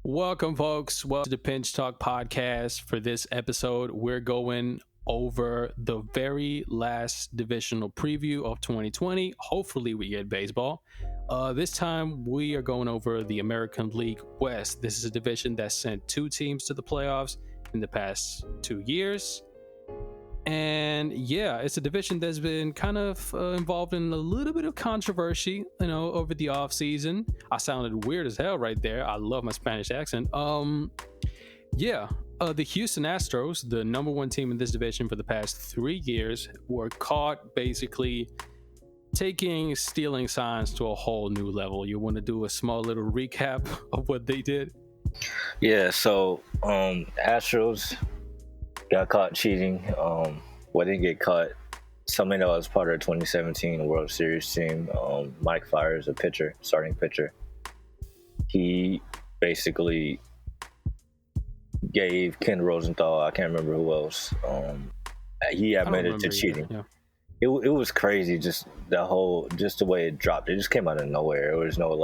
Welcome, folks. Welcome to the Pinch Talk podcast. For this episode, we're going over the very last divisional preview of 2020. Hopefully, we get baseball. This time, we are going over the American League West. This is a division that sent two teams to the playoffs in the past 2 years. And yeah, it's a division that's been kind of involved in a little bit of controversy, over the off season. I sounded weird as hell right there. I love my Spanish accent. The Houston Astros, the number one team in this division for the past 3 years, were caught basically stealing signs to a whole new level. You want to do a small little recap of what they did? Yeah, so Astros got caught cheating. Didn't get caught. Something that was part of the 2017 World Series team. Mike Fiers, a starting pitcher. He basically gave Ken Rosenthal, I can't remember who else. He admitted to cheating. Yeah. It was crazy, just the way it dropped. It just came out of nowhere. There was no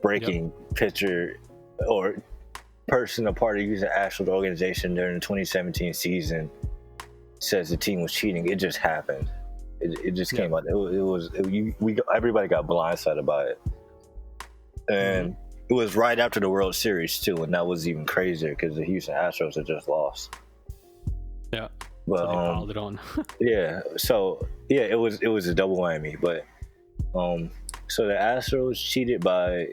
breaking pitcher or person a part of using Astros organization during the 2017 season says the team was cheating. It just happened. It just came out. Everybody got blindsided by it, and it was right after the World Series too, and that was even crazier because the Houston Astros had just lost. Yeah, but so they piled it on. It was a double whammy. But so the Astros cheated by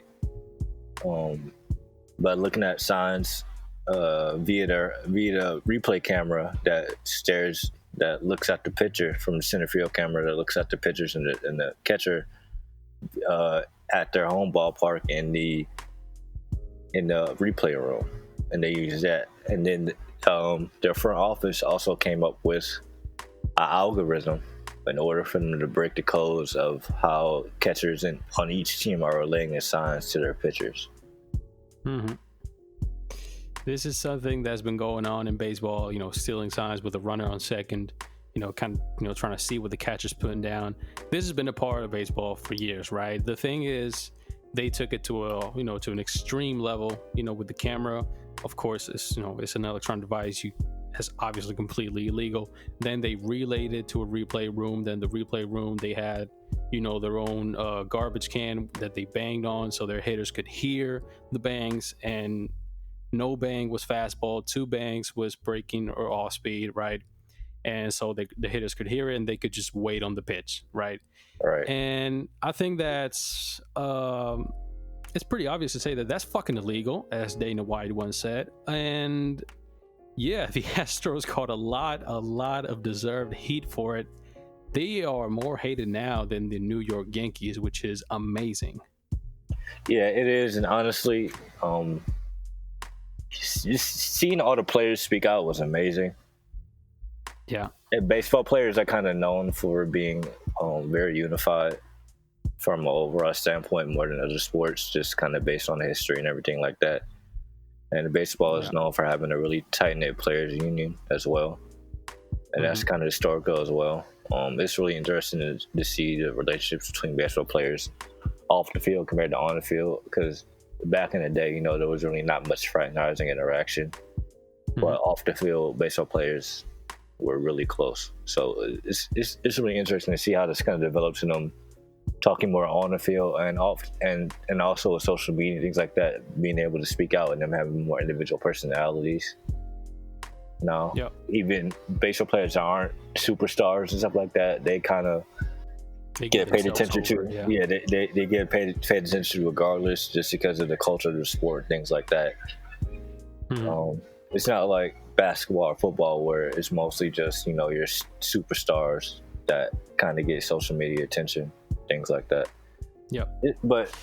looking at signs via the replay camera that looks at the pitcher, from the center field camera that looks at the pitchers and the catcher at their home ballpark in the replay room, and they use that. And then their front office also came up with an algorithm in order for them to break the codes of how catchers on each team are relaying the signs to their pitchers. Mm-hmm. This is something that's been going on in baseball, stealing signs with a runner on second, trying to see what the catcher's putting down. This has been a part of baseball for years, right? The thing is, they took it to an extreme level, with the camera. Of course, it's an electronic device. That's obviously completely illegal. Then they relayed it to a replay room. Then the replay room, they had, their own garbage can that they banged on so their hitters could hear the bangs, and no bang was fastball, two bangs was breaking or off speed, right? And so the hitters could hear it and they could just wait on the pitch, right? Right. And I think that's it's pretty obvious to say that that's fucking illegal, as Dana White once said. And yeah, the Astros caught a lot of deserved heat for it. They are more hated now than the New York Yankees, which is amazing. Yeah, it is. And honestly, just seeing all the players speak out was amazing. Yeah. And baseball players are kind of known for being very unified from an overall standpoint, more than other sports, just kind of based on the history and everything like that. And baseball is known for having a really tight-knit players union as well. And that's kind of historical as well. It's really interesting to see the relationships between baseball players off the field compared to on the field, because back in the day, there was really not much fraternizing interaction. But off the field, baseball players were really close. So it's really interesting to see how this kind of develops in them talking more on the field and off, and also with social media, things like that, being able to speak out and them having more individual personalities. Now, even baseball players that aren't superstars and stuff like that, they kind of get paid attention to. Yeah, they get paid attention to regardless, just because of the culture of the sport, things like that. It's not like basketball or football where it's mostly just your superstars that kind of get social media attention, things like that. But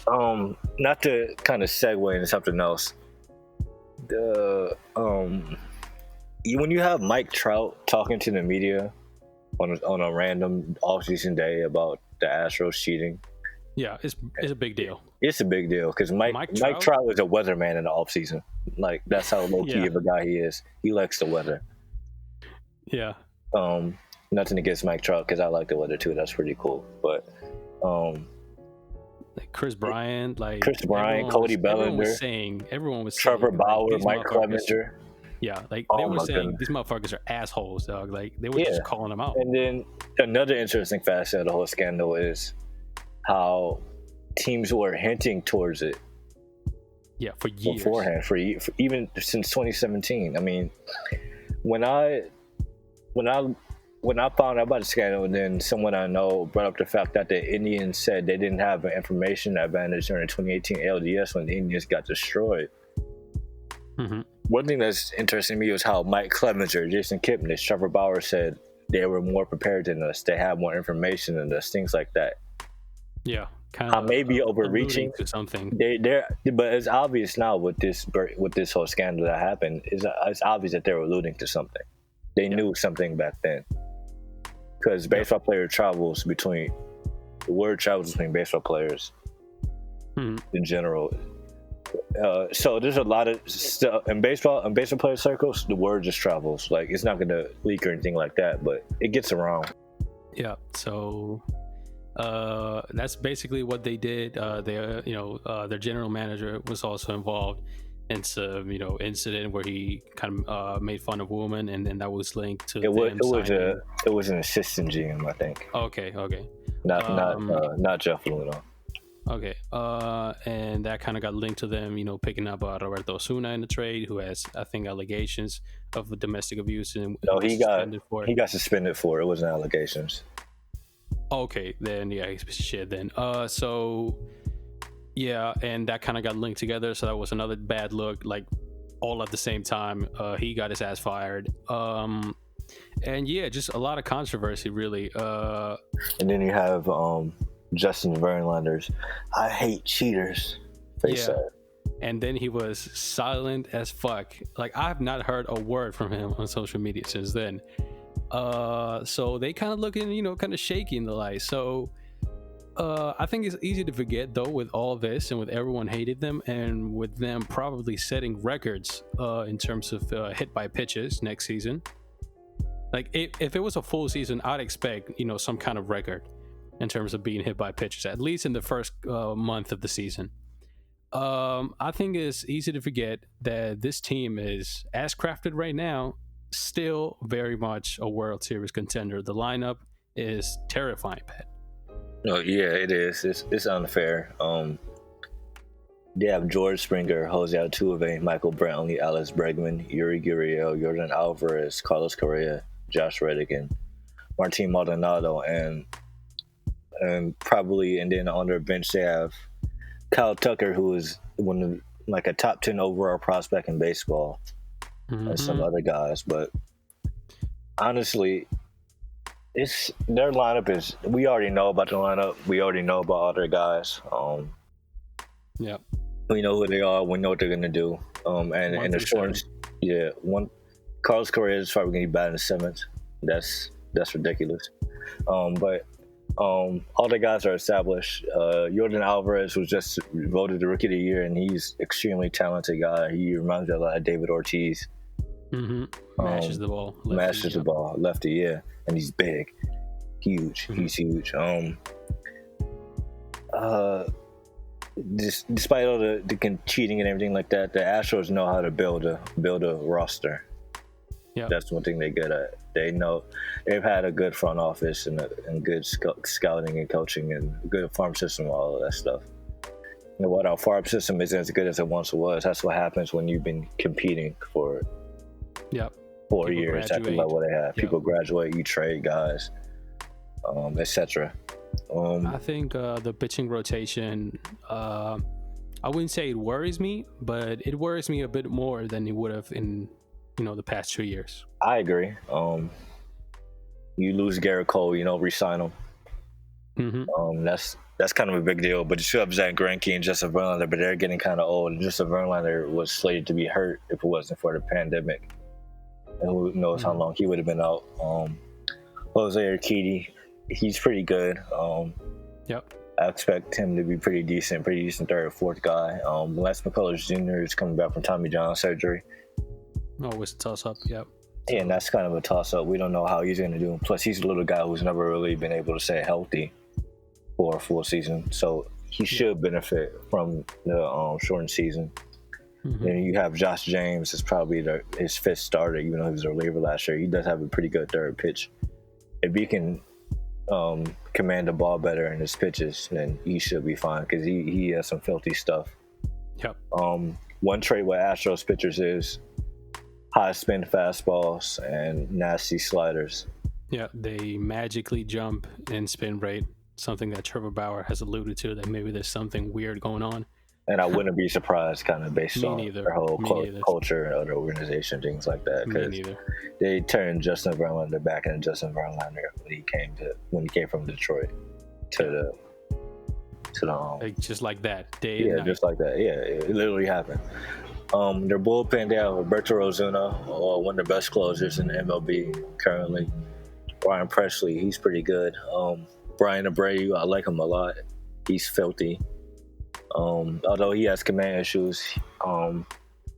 not to kind of segue into something else, when you have Mike Trout talking to the media on a random off-season day about the Astros cheating, it's a big deal. It's a big deal because Mike Trout was a weatherman in the off-season. That's how low-key of a guy he is. He likes the weather. Yeah. Nothing against Mike Trout, because I like the weather too. That's pretty cool. But like Chris Bryant, like Chris Bryant, Cody Bellinger, everyone was Trevor saying like, Bauer, these Mike motherfuckers. Clevenger. Yeah, like they Oh were my saying goodness. these motherfuckers are assholes, dog. Like they were Yeah. just calling them out. And then another interesting facet of the whole scandal is how teams were hinting towards it. Yeah, for years beforehand, for even since 2017. I mean, when I found out about the scandal, then someone I know brought up the fact that the Indians said they didn't have an information advantage during the 2018 LDS when the Indians got destroyed. Mm-hmm. One thing that's interesting to me was how Mike Clevenger, Jason Kipnis, Trevor Bauer said they were more prepared than us. They had more information than us. Things like that. Yeah, kind I of may be overreaching to something. But it's obvious now with this whole scandal that happened. It's obvious that they were alluding to something. They knew something back then, because baseball player travels between the word travels between baseball players in general. So there's a lot of stuff in baseball player circles. The word just travels. Like, it's not going to leak or anything like that, but it gets around. Yeah. So that's basically what they did. Their general manager was also involved in some incident where he kind of made fun of women, and then that was linked to it was an assistant GM, I think. Okay. Not Jeff Luna. Okay, and that kind of got linked to them, picking up Roberto Osuna in the trade, who has, I think, allegations of domestic abuse. And no, he got suspended for it. It wasn't allegations. Okay, then shit. Then, so yeah, and that kind of got linked together. So that was another bad look, like all at the same time. He got his ass fired. And yeah, just a lot of controversy, really. And then you have Justin Verlander's "I hate cheaters" face up. And then he was silent as fuck. Like, I have not heard a word from him on social media since then. So they kind of looking, kind of shaky in the light. So I think it's easy to forget, though, with all this and with everyone hated them, and with them probably setting records in terms of hit by pitches next season. Like, if it was a full season, I'd expect some kind of record in terms of being hit by pitches, at least in the first month of the season. I think it's easy to forget that this team is, as crafted right now, still very much a World Series contender. The lineup is terrifying, Pat. No, yeah, it is. It's unfair. They have George Springer, Jose Altuve, Michael Brantley, Alex Bregman, Yuri Gurriel, Jordan Alvarez, Carlos Correa, Josh Reddick, and Martin Maldonado, and then on their bench they have Kyle Tucker, who is a top 10 overall prospect in baseball, and some other guys. But honestly, their lineup is. We already know about the lineup. We already know about other guys. Yeah, we know who they are. We know what they're gonna do. And the short, Carlos Correa is probably gonna be batting in the seventh. That's ridiculous. But all the guys are established. Jordan Alvarez was just voted the Rookie of the Year, and he's extremely talented guy. He reminds me a lot of David Ortiz. Mashes the ball. Lefty, yeah. And he's big. Huge. He's huge. Despite all the cheating and everything like that, the Astros know how to build a roster. Yeah, that's one thing they're good at. They know they've had a good front office and good scouting and coaching and a good farm system, all of that stuff. What our farm system isn't as good as it once was. That's what happens when you've been competing for 4 years at the level they have. People graduate, you trade guys, etc. I think the pitching rotation, I wouldn't say it worries me, but it worries me a bit more than it would have in the past 2 years. I agree. You lose Garrett Cole, re-sign him. That's kind of a big deal. But you still have Zach Greinke and Justin Verlander, but they're getting kind of old. And Justin Verlander was slated to be hurt if it wasn't for the pandemic. And who knows how long he would have been out. Jose Urquidy, he's pretty good. I expect him to be pretty decent third or fourth guy. Les McCullers Jr. is coming back from Tommy John surgery. Always a toss-up, Yeah, and that's kind of a toss-up. We don't know how he's going to do. Plus, he's a little guy who's never really been able to stay healthy for a full season. So he should benefit from the shortened season. And you have Josh James is probably his fifth starter, even though he was a reliever last year. He does have a pretty good third pitch. If he can command the ball better in his pitches, then he should be fine because he has some filthy stuff. Yep. One trait with Astros pitchers is high spin fastballs and nasty sliders. Yeah, they magically jump in spin rate, something that Trevor Bauer has alluded to, that maybe there's something weird going on. And I wouldn't be surprised, kind of based on their whole culture and other organization, things like that. Because they turned Justin Verlander back into Justin Verlander when he came from Detroit to the like, just like that, day and night. Yeah, just like that. Yeah, it literally happened. Their bullpen, they have Roberto Ozuna, one of the best closers in the MLB currently. Brian Presley, he's pretty good. Brian Abreu, I like him a lot. He's filthy. Although he has command issues,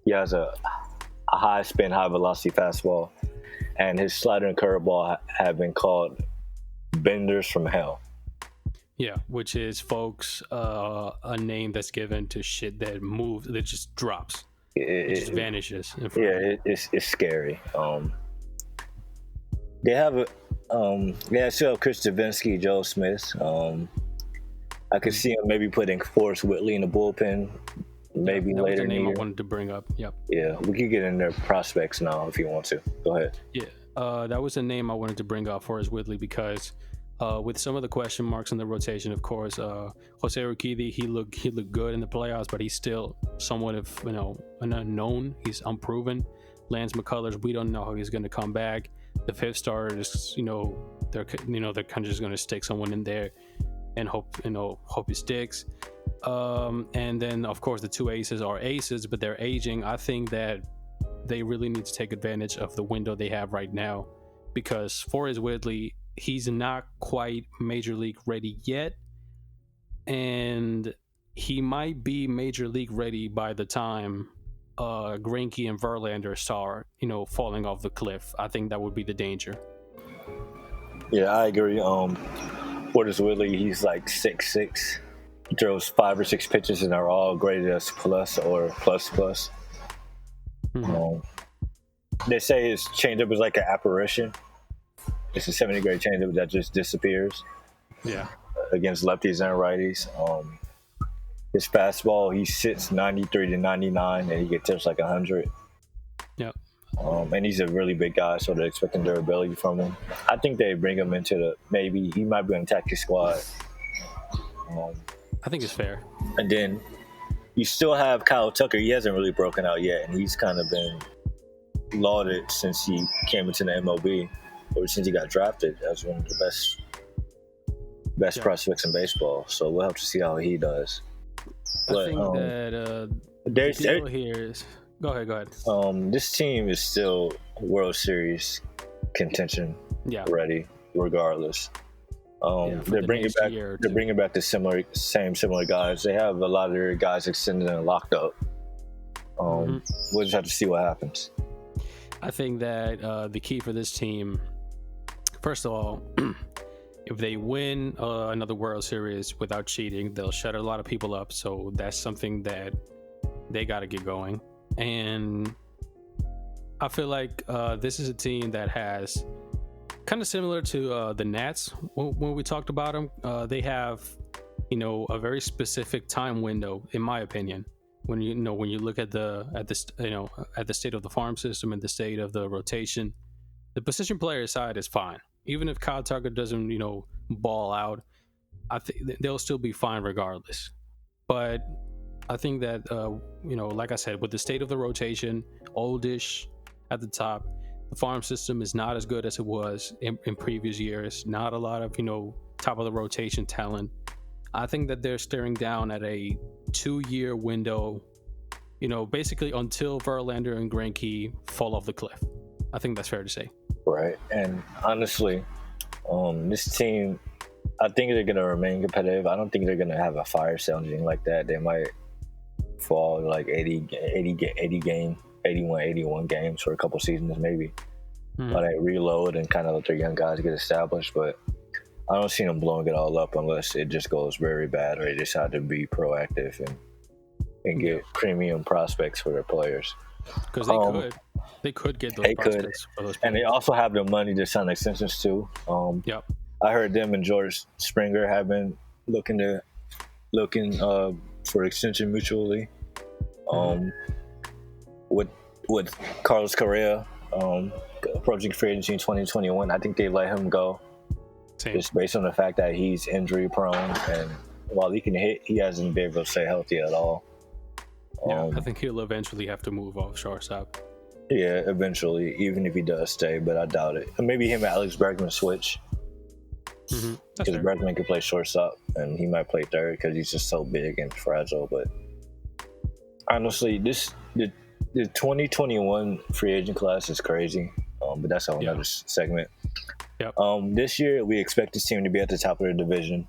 he has a high spin, high velocity fastball, and his slider and curveball have been called benders from hell. Yeah, which is, folks, a name that's given to shit that moves, that just drops. It just vanishes. It's scary. They have still have Chris Davinsky, Joe Smith. I could see him maybe putting Forrest Whitley in the bullpen, maybe that later was a name in the year. I wanted to bring up. Yep. Yeah, we could get in their prospects now if you want to. Go ahead. Yeah, that was a name I wanted to bring up, Forrest Whitley, because with some of the question marks in the rotation, of course, Jose Urquidy, he looked good in the playoffs, but he's still somewhat of an unknown. He's unproven. Lance McCullers, we don't know how he's going to come back. The fifth starter is, they're kind of just going to stick someone in there and hope it sticks. And then, of course, the two aces are aces, but they're aging. I think that they really need to take advantage of the window they have right now, because Forrest Whitley, he's not quite major league ready yet, and he might be major league ready by the time Greinke and Verlander start, falling off the cliff. I think that would be the danger. Yeah, I agree. Forrest Whitley, he's like 6'6". He throws 5 or 6 pitches and are all graded as plus or plus. They say his changeup is like an apparition. It's a 70 grade changeup that just disappears. Yeah. Against lefties and righties. His fastball, he sits 93 to 99 and he gets tips like 100. Yep. And he's a really big guy, so they're expecting durability from him. I think they bring him into maybe he might be an attacking squad. I think it's fair. And then you still have Kyle Tucker. He hasn't really broken out yet, and he's kind of been lauded since he came into the MLB, or since he got drafted as one of the best prospects in baseball. So we'll have to see how he does. I think that the deal here is... Go ahead. This team is still World Series contention ready, regardless. They're bringing back the similar guys. They have a lot of their guys extended and locked up. We'll just have to see what happens. I think that the key for this team, first of all, if they win another World Series without cheating, they'll shut a lot of people up. So that's something that they got to get going. And I feel like this is a team that has, kind of similar to the Nats when we talked about them, they have, a very specific time window, in my opinion. When you look at the state of the farm system and the state of the rotation, the position player side is fine. Even if Kyle Tucker doesn't, ball out, I think they'll still be fine regardless. But I think that, like I said, with the state of the rotation, oldish at the top, the farm system is not as good as it was in previous years. Not a lot of, top of the rotation talent. I think that they're staring down at a 2-year window, basically until Verlander and Greinke fall off the cliff. I think that's fair to say. Right. And honestly, this team, I think they're going to remain competitive. I don't think they're going to have a fire sale or anything like that. They might fall like 81, 81 games for a couple seasons maybe. But they reload and kind of let their young guys get established. But I don't see them blowing it all up unless it just goes very bad or they decide to be proactive and get premium prospects for their players. Because they could get those They prospects for those and they players. also have the money to sign extensions too. Yep. I heard them and George Springer have been looking for extension mutually. With Carlos Correa approaching free agency in 2021, I think they let him go. Same. Just based on the fact that he's injury prone, and while he can hit, he hasn't been able to stay healthy at all. Yeah, I think he'll eventually have to move off shortstop. Yeah, eventually, even if he does stay, but I doubt it. And maybe him and Alex Bregman switch. Because Bregman can play shortstop, and he might play third because he's just so big and fragile. But honestly, the 2021 free agent class is crazy. But that's a whole other segment. Yep. This year, we expect this team to be at the top of the division.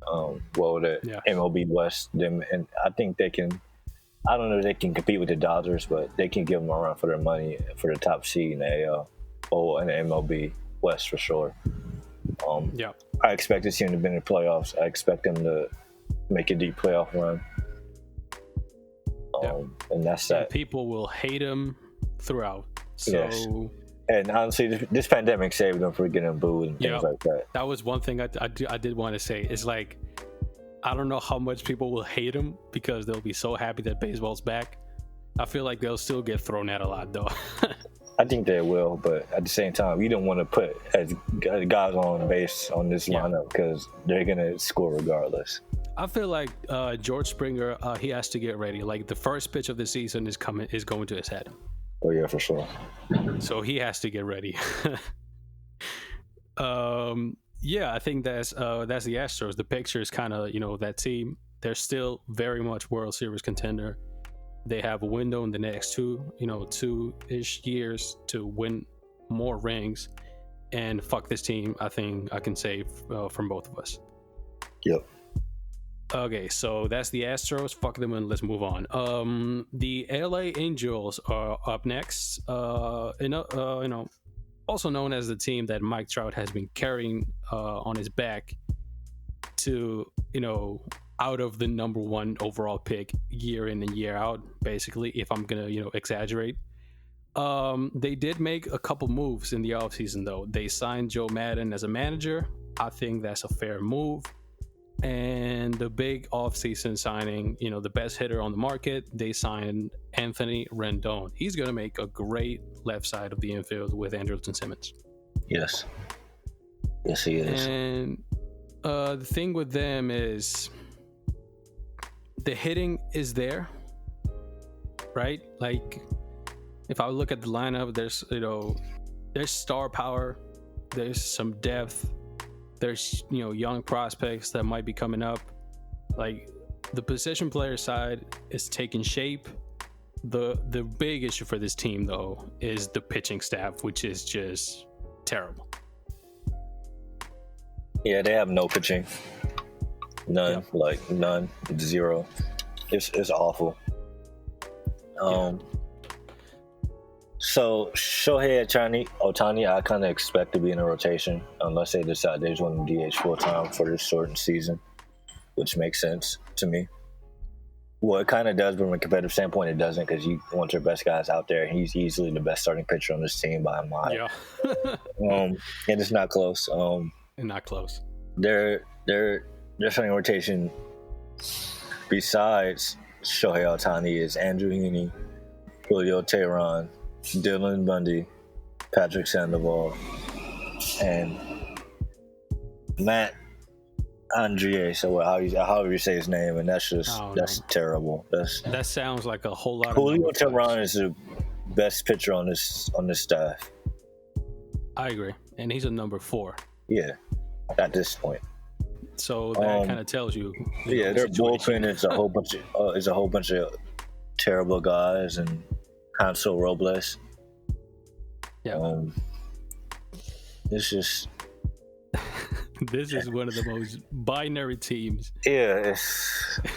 MLB West, them, and I think they can. I don't know if they can compete with the Dodgers, but they can give them a run for their money for the top seed in the AL and the MLB West for sure. I expect this team to be in the playoffs. I expect them to make a deep playoff run. And that's that. People will hate them throughout. So. Yes. And honestly, this pandemic saved them from getting booed and things like that. That was one thing I did want to say. It's like, I don't know how much people will hate him because they'll be so happy that baseball's back. I feel like they'll still get thrown at a lot, though. I think they will, but at the same time, you don't want to put as guys on base on this lineup because they're going to score regardless. I feel like George Springer, he has to get ready. Like, the first pitch of the season is going to his head. Oh, yeah, for sure. So he has to get ready. I think that's the Astros. The picture is kind of, that team. They're still very much World Series contender. They have a window in the next 2-ish years to win more rings. And fuck this team, I think I can say from both of us. Yep. Okay, so that's the Astros. Fuck them and let's move on. The LA Angels are up next. Also known as the team that Mike Trout has been carrying on his back to, out of the number one overall pick year in and year out, basically, if I'm gonna, exaggerate. They did make a couple moves in the offseason, though. They signed Joe Madden as a manager. I think that's a fair move. And the big offseason signing, the best hitter on the market, they signed Anthony Rendon. He's going to make a great left side of the infield with Andrelton Simmons. Yes, he is. And the thing with them is the hitting is there, right? Like, if I look at the lineup, there's star power, there's some depth. There's, young prospects that might be coming up. Like, the position player side is taking shape. The big issue for this team, though, is the pitching staff, which is just terrible. Yeah, they have no pitching. None. None. Zero. It's awful. So Shohei Ohtani, I kind of expect to be in a rotation unless they decide they just want to DH full time for this shortened season, which makes sense to me. Well, it kind of does, but from a competitive standpoint, it doesn't because you want your best guys out there. He's easily the best starting pitcher on this team by a mile. Yeah. And it's not close. Not close. Their starting rotation, besides Shohei Ohtani, is Andrew Heaney, Julio Teheran, Dylan Bundy, Patrick Sandoval, and Matt Andrier. So however you say his name, and that's terrible. That sounds like a whole lot. Julio Teheran is the best pitcher on this staff. I agree, and he's a number 4. Yeah, at this point. So that kind of tells you. Yeah, their bullpen is a whole bunch of terrible guys and Hansel Robles. Yeah. It's just. This is one of the most binary teams. Yeah,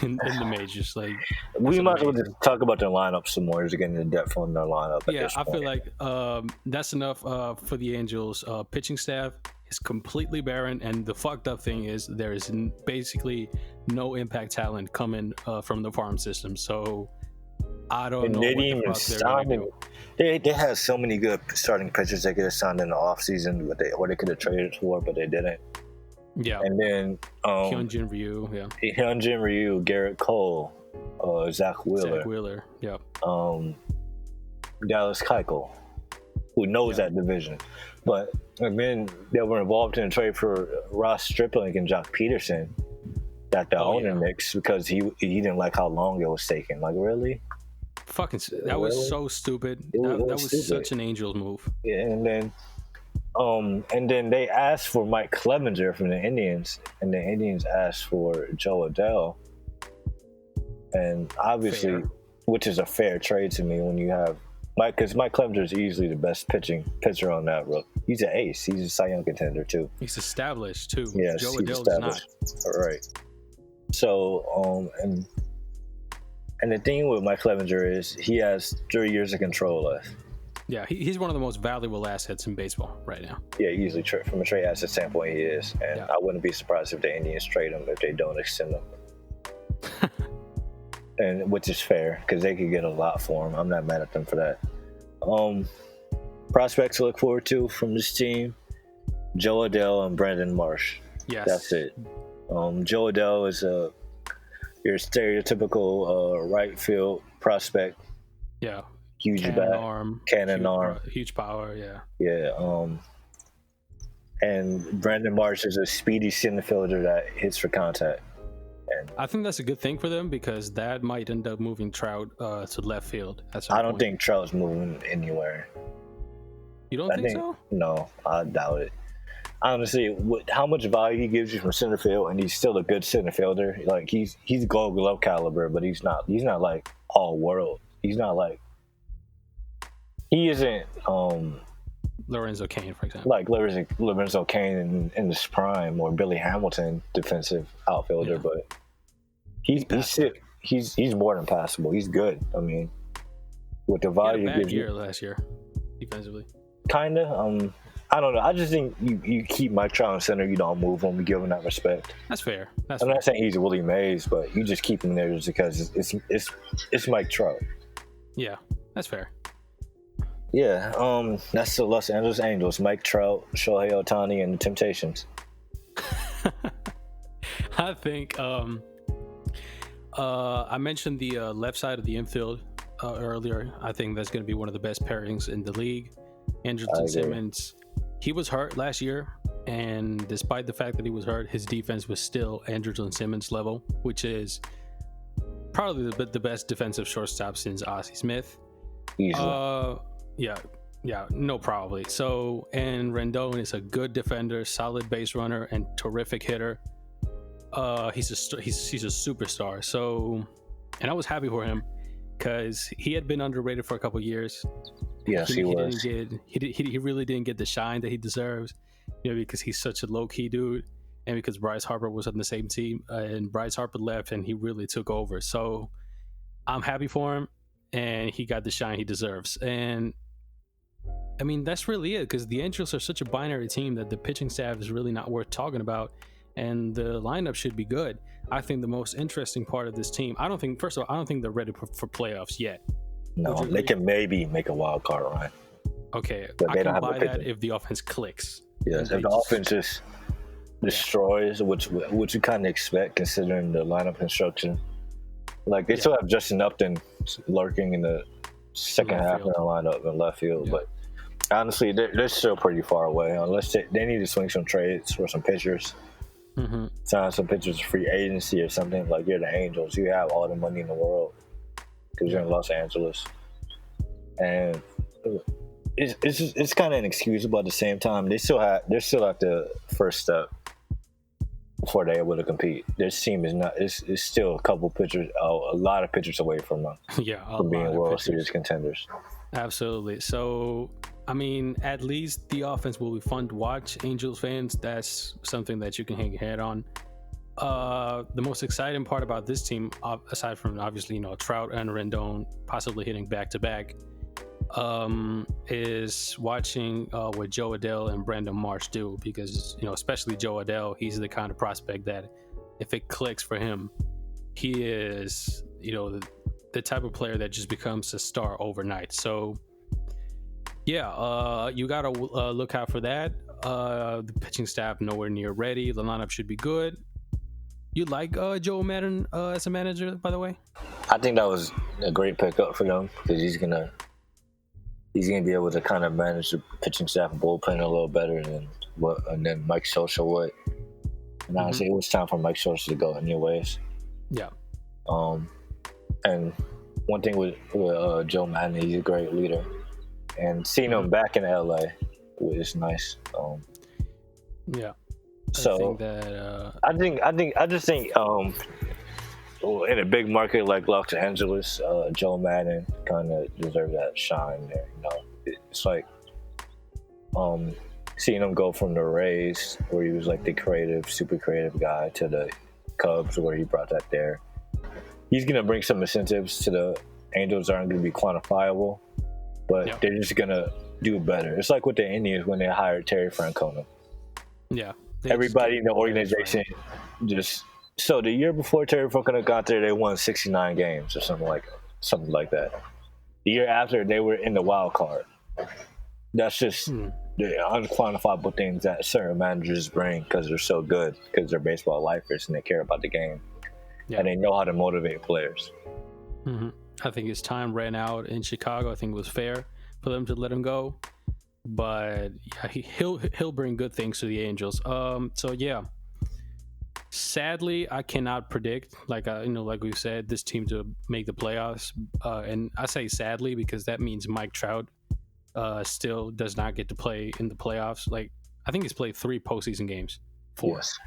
in the majors. Like, we might as well just talk about their lineup some more, just getting into depth on their lineup. Yeah, I feel like that's enough for the Angels pitching staff. is completely barren, and the fucked up thing is there is basically no impact talent coming from the farm system. So I don't And know they what didn't the even fuck they're gonna sign him. do. They had so many good starting pitchers they could have signed in the offseason, but they could have traded for, but they didn't. Yeah, And then Hyunjin Ryu, yeah, Hyunjin Ryu, Garrett Cole, Zach Wheeler, yeah, Dallas Keuchel, who knows that division. But and then they were involved in a trade for Ross Stripling and Jock Peterson that the owner mixed because he didn't like how long it was taking. Like, really? Fucking, that was so stupid. That was stupid. Such an Angels move. Yeah, and then they asked for Mike Clevenger from the Indians, and the Indians asked for Joe Adell. And obviously, which is a fair trade to me when you have Mike, because Mike Clevenger is easily the best pitcher on that rook. He's an ace. He's a Cy Young contender too. He's established too. Yes, Joe he's Adell established. is not. All right. So and the thing with Mike Clevenger is he has 3 years of control left. Yeah, he's one of the most valuable assets in baseball right now. Yeah, easily from a trade asset standpoint, he is. And I wouldn't be surprised if the Indians trade him if they don't extend him. And which is fair because they could get a lot for him. I'm not mad at them for that. Prospects to look forward to from this team: Joe Adell and Brandon Marsh. Yes, that's it. Joe Adell is your stereotypical right field prospect. Yeah. Huge cannon arm, huge power. Yeah. Yeah. And Brandon Marsh is a speedy center fielder that hits for contact. And I think that's a good thing for them because that might end up moving Trout to left field. I don't think Trout's moving anywhere. You don't think so? No, I doubt it. Honestly, how much value he gives you from center field, and he's still a good center fielder. Like he's Gold Glove caliber, but he's not like all world. He's not like. He isn't Lorenzo Cain, for example. Like Lorenzo Cain in his prime, or Billy Hamilton, defensive outfielder, but he's more than passable. He's good. I mean, with the value he had a bad year last year, defensively. Kinda. I don't know. I just think you keep Mike Trout in center. You don't move him. You give him that respect. That's fair. I'm not saying he's Willie Mays, but you just keep him there just because it's Mike Trout. Yeah, that's fair. Yeah, that's the Los Angeles Angels. Mike Trout, Shohei Ohtani, and the Temptations. I think I mentioned the left side of the infield earlier. I think that's going to be one of the best pairings in the league. Andrelton Simmons, he was hurt last year, and despite the fact that he was hurt, his defense was still Andrelton Simmons level, which is probably the best defensive shortstop since Ozzie Smith. Easily. Yeah, no, probably. So, and Rendon is a good defender, solid base runner, and terrific hitter. He's a superstar. So, and I was happy for him because he had been underrated for a couple years. Yes, he was. He really didn't get the shine that he deserves, because he's such a low key dude, and because Bryce Harper was on the same team, and Bryce Harper left, and he really took over. So, I'm happy for him. And he got the shine he deserves. And I mean, that's really it, because the Angels are such a binary team that the pitching staff is really not worth talking about. And the lineup should be good. I think the most interesting part of this team, I don't think they're ready for playoffs yet. No, they can maybe make a wild card run. Okay, but I can buy that if the offense clicks. Yes, if the offense just destroys, which you kind of expect considering the lineup construction. Like they still have Justin Upton lurking in the second half of the lineup in left field, but honestly, they're still pretty far away. Unless they need to swing some trades for some pitchers, sign some pitchers free agency or something. Like you're the Angels, you have all the money in the world because you're in Los Angeles, and it's kind of inexcusable at the same time. They're still at the first step before they're able to compete. This team is not. It's still a lot of pitchers away from being World Series contenders. Absolutely. So, I mean, at least the offense will be fun to watch. Angels fans, that's something that you can hang your head on. The most exciting part about this team, aside from obviously Trout and Rendon possibly hitting back to back, is watching what Joe Adele and Brandon Marsh do, because especially Joe Adele, he's the kind of prospect that if it clicks for him, he is the type of player that just becomes a star overnight. So yeah, you gotta look out for that. The pitching staff nowhere near ready. The lineup should be good. You like Joe Madden as a manager, by the way? I think that was a great pickup for them because he's gonna be able to kind of manage the pitching staff and bullpen a little better than Mike Scioscia would. And honestly, it was time for Mike Scioscia to go anyways. Yeah. And one thing with Joe Madden, he's a great leader, and seeing him back in LA was nice. Yeah. So I just think in a big market like Los Angeles, Joe Madden kind of deserves that shine there. It's like seeing him go from the Rays, where he was like the super creative guy, to the Cubs, where he brought that there. He's gonna bring some incentives to the Angels that aren't gonna be quantifiable, but they're just gonna do better. It's like with the Indians when they hired Terry Francona. Yeah. Everybody in the organization so the year before Terry Francona got there, they won 69 games or something like that. The year after, they were in the wild card. That's just the unquantifiable things that certain managers bring because they're so good, because they're baseball lifers and they care about the game, and they know how to motivate players. I think his time ran out in Chicago. I think it was fair for them to let him go. But yeah, he'll bring good things to the Angels. So yeah, sadly I cannot predict, like we said, this team to make the playoffs. And I say sadly because that means Mike Trout still does not get to play in the playoffs. Like, I think he's played 3 postseason games. 4. Yes.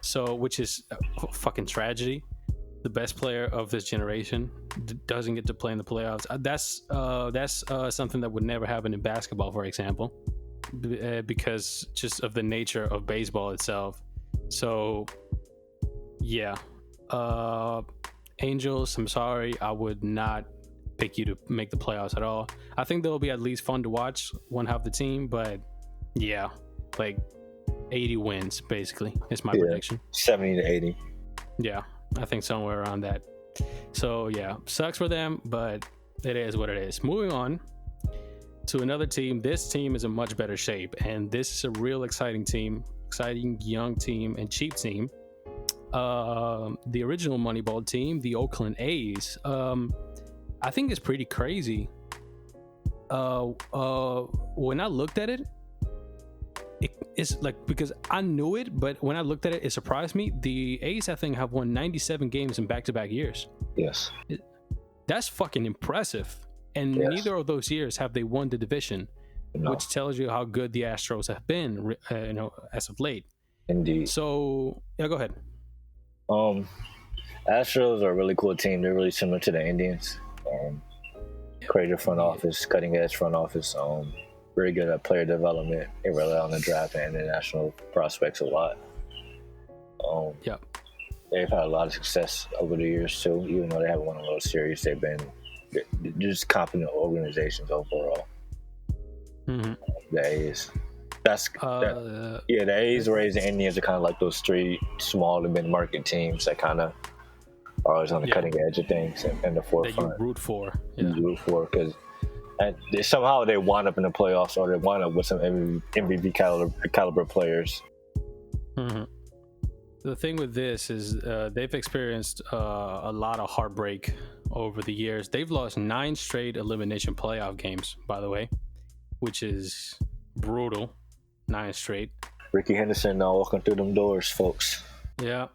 So, which is a fucking tragedy. The best player of this generation doesn't get to play in the playoffs. That's something that would never happen in basketball, for example, because just of the nature of baseball itself. So, yeah, Angels, I'm sorry, I would not pick you to make the playoffs at all. I think they'll be at least fun to watch, one half the team, but yeah, like 80 wins basically is my prediction. 70 to 80. Yeah, I think somewhere around that. So yeah, sucks for them, but it is what it is. Moving on to another team. This team is in much better shape, and this is a real exciting young team and cheap team. The original Moneyball team, the Oakland A's. I think it's pretty crazy. When I looked at it, it's like, because I knew it, but when I looked at it, it surprised me. The A's, I think, have won 97 games in back-to-back years. Yes. That's fucking impressive. And neither of those years have they won the division, which tells you how good the Astros have been, as of late. Indeed. So, yeah, go ahead. Astros are a really cool team. They're really similar to the Indians. Creative front office, cutting edge front office. Very good at player development. They rely on the draft and international prospects a lot. They've had a lot of success over the years too. Even though they haven't won a World Series, they're just competent organizations overall. The A's. The A's, Rays, and Indians are kind of like those 3 small to mid-market teams that kind of are always on the cutting edge of things and the forefront. That you root for. You root for, because somehow they wind up in the playoffs, or they wind up with some MVP caliber players. The thing with this is they've experienced a lot of heartbreak over the years. They've lost 9 straight elimination playoff games, by the way, which is brutal. 9 straight. Ricky Henderson now walking through them doors, folks. Yeah.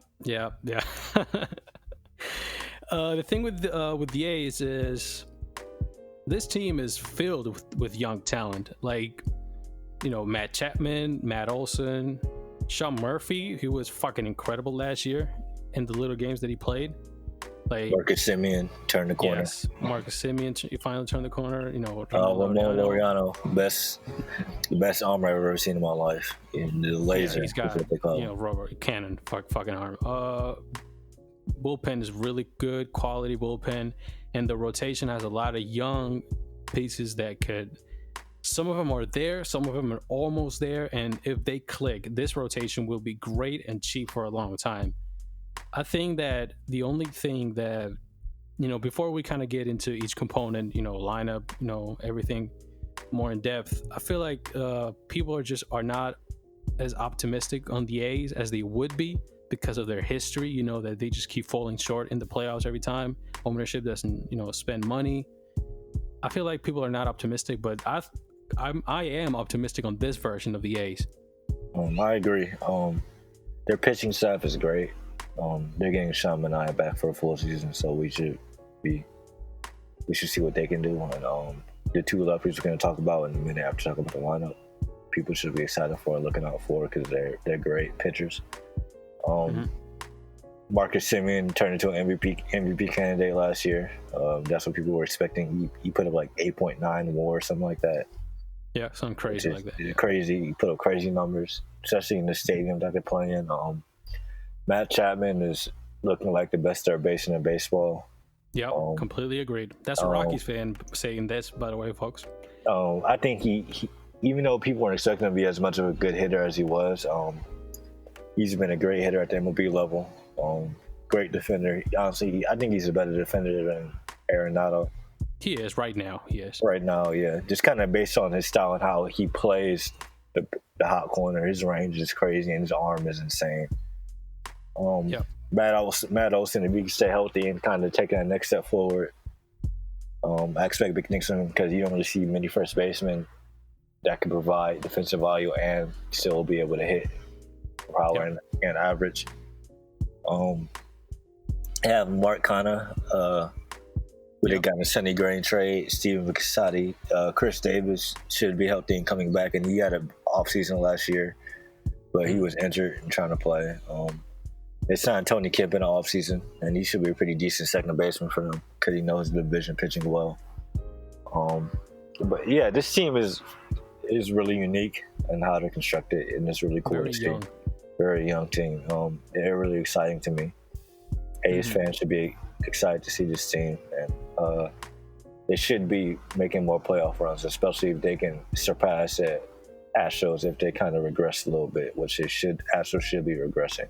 The thing with the A's is this team is filled with young talent, like Matt Chapman, Matt Olson, Sean Murphy, who was fucking incredible last year in the little games that he played. Like Marcus Semien turned the corner. Yes, Marcus Semien finally turned the corner. Ramon Laureano, the best arm I've ever seen in my life. The laser. He's got Robert Cannon, fucking arm. Bullpen is really good, quality bullpen, and the rotation has a lot of young pieces that could. Some of them are there, some of them are almost there, and if they click, this rotation will be great and cheap for a long time. I think that the only thing that, before we kind of get into each component, lineup, everything more in depth, I feel like people are not as optimistic on the A's as they would be because of their history, that they just keep falling short in the playoffs every time. Ownership doesn't, spend money. I feel like people are not optimistic, but I am optimistic on this version of the A's. I agree. Their pitching staff is great. They're getting Sean Manaea back for a full season, so we should see what they can do. And the two lefties we're going to talk about in a minute after talking about the lineup, people should be excited for and looking out for because they're great pitchers. Marcus Semien turned into an MVP candidate last year. That's what people were expecting. He put up like 8.9 WAR or something like that. Yeah, something crazy like that. It's crazy. He put up crazy numbers, especially in the stadium that they're playing in. Matt Chapman is looking like the best third baseman in baseball. Yeah, completely agreed. That's a Rockies fan saying this, by the way, folks. I think he even though people weren't expecting him to be as much of a good hitter as he was, he's been a great hitter at the MLB level. Great defender. Honestly, I think he's a better defender than Arenado. He is right now. He is right now. Yeah, just kind of based on his style and how he plays the hot corner. His range is crazy and his arm is insane. Matt Olson, if he can stay healthy and kind of take that next step forward, I expect big things from him because you don't really see many first basemen that can provide defensive value and still be able to hit power and average. Have Mark Canha, who they got in a Sonny Gray trade, Steven Vicasati, Chris Davis should be healthy and coming back, and he had an off season last year, but he was injured and trying to play. They signed Tony Kemp in the offseason, and he should be a pretty decent second baseman for them because he knows the division pitching well. But yeah, this team is really unique in how they're constructed, and it's really cool to see. Very young team. They're really exciting to me. A's fans should be excited to see this team, and they should be making more playoff runs, especially if they can surpass Astros if they kind of regress a little bit, which Astros should be regressing.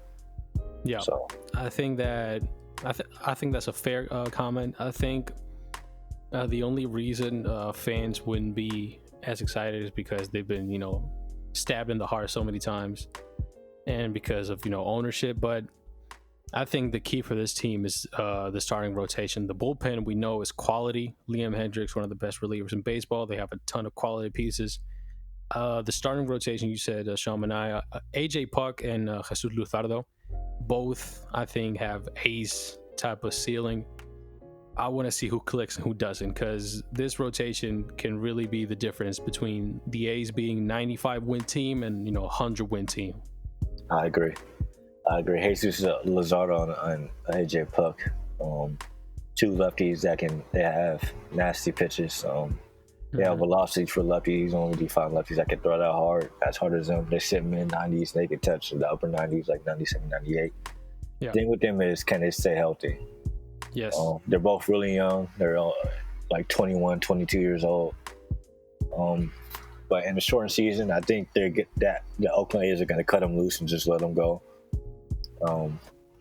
Yeah, so I think that I think that's a fair comment. I think the only reason fans wouldn't be as excited is because they've been, stabbed in the heart so many times, and because of ownership. But I think the key for this team is the starting rotation. The bullpen we know is quality. Liam Hendricks, one of the best relievers in baseball. They have a ton of quality pieces. The starting rotation, you said Sean Manaea, AJ Puck, and Jesus Luzardo. Both, I think, have ace type of ceiling. I want to see who clicks and who doesn't, because this rotation can really be the difference between the A's being 95 win team and 100 win team. I agree. Jesus Luzardo and AJ Puck, two lefties they have nasty pitches. They have velocity for lefties. Only do five lefties that can throw that hard, as hard as them. They sit mid-90s. They can touch the upper 90s, like 97, 98. The thing with them is, can they stay healthy? Yes. They're both really young. They're all like 21, 22 years old. But in the shortened season, I think the Oakland A's are going to cut them loose and just let them go.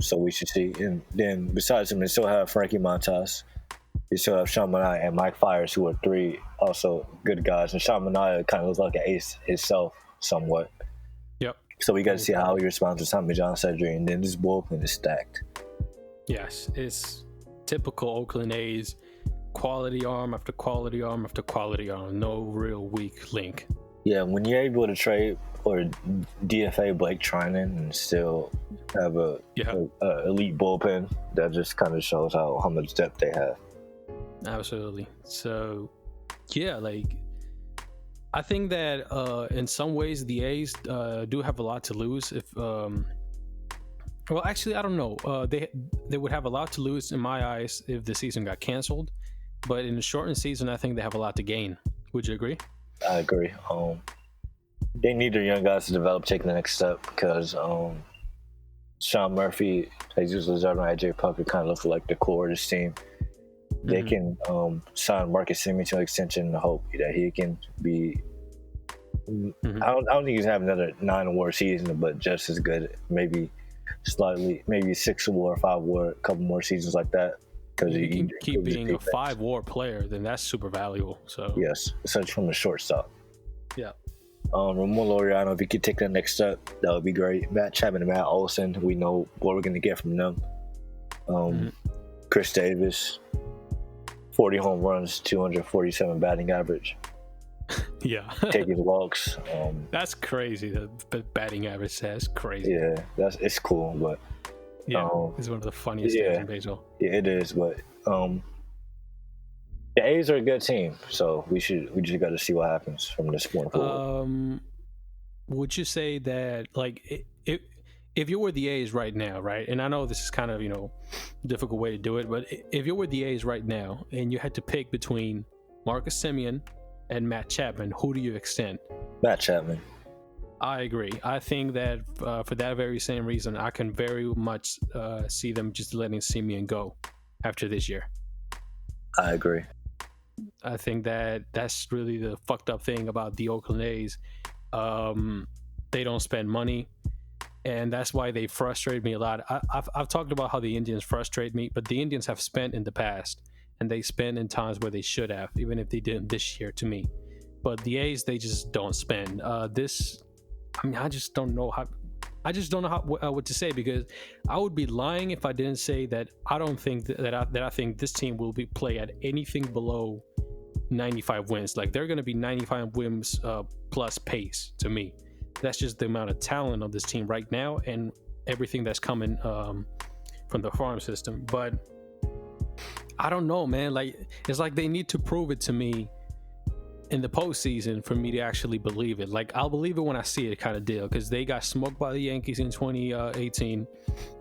So we should see. And then besides them, they still have Frankie Montas. They still have Sean Manaea and Mike Fiers, who are three also good guys. And Sean Manaea kind of looks like an ace himself somewhat. Yep. So we got to see how he responds to Tommy John surgery. And then this bullpen is stacked. Yes, it's typical Oakland A's. Quality arm after quality arm after quality arm. No real weak link. Yeah, when you're able to trade or DFA Blake Trinan and still have a elite bullpen, that just kind of shows how much depth they have. Absolutely. So, yeah, I think that in some ways the A's do have a lot to lose. If well, actually, I don't know. They would have a lot to lose in my eyes if the season got canceled. But in the shortened season, I think they have a lot to gain. Would you agree? I agree. They need their young guys to develop, take the next step, because Sean Murphy, Jesus Luzardo, and AJ Puck kind of look like the core of this team. they can sign Marcus Semien to an extension and hope that he can be. I don't think he's gonna have another 9-award season, but just as good, maybe slightly, maybe 6-award, 5-award, a couple more seasons like that. Because he can keep being a 5-award player, then that's super valuable. So yes, such from the shortstop. Yeah. Ramon Laureano, if he could take that next step, that would be great. Matt Chapman and Matt Olson, we know what we're going to get from them. Chris Davis, 40 home runs, 247 batting average. Yeah. Taking walks. That's crazy. The batting average says crazy. Yeah, it's cool, but yeah, it's one of the funniest things in baseball. Yeah, it is, but the A's are a good team, so we just got to see what happens from this point forward. Would you say that, like, if you were the A's right now, right? And I know this is kind of, a difficult way to do it, but if you were the A's right now and you had to pick between Marcus Semien and Matt Chapman, who do you extend? Matt Chapman. I agree. I think that for that very same reason, I can very much see them just letting Semien go after this year. I agree. I think that's really the fucked up thing about the Oakland A's. They don't spend money, and that's why they frustrate me a lot. I've talked about how the Indians frustrate me, but the Indians have spent in the past, and they spend in times where they should have, even if they didn't this year to me. But the A's, they just don't spend. I just don't know how. I just don't know what to say, because I would be lying if I didn't say that I don't think that I think this team will play at anything below 95 wins. Like, they're going to be 95 wins plus pace to me. That's just the amount of talent of this team right now and everything that's coming from the farm system. But I don't know, man. Like, it's like they need to prove it to me in the postseason for me to actually believe it. Like, I'll believe it when I see it, kind of deal, because they got smoked by the Yankees in 2018,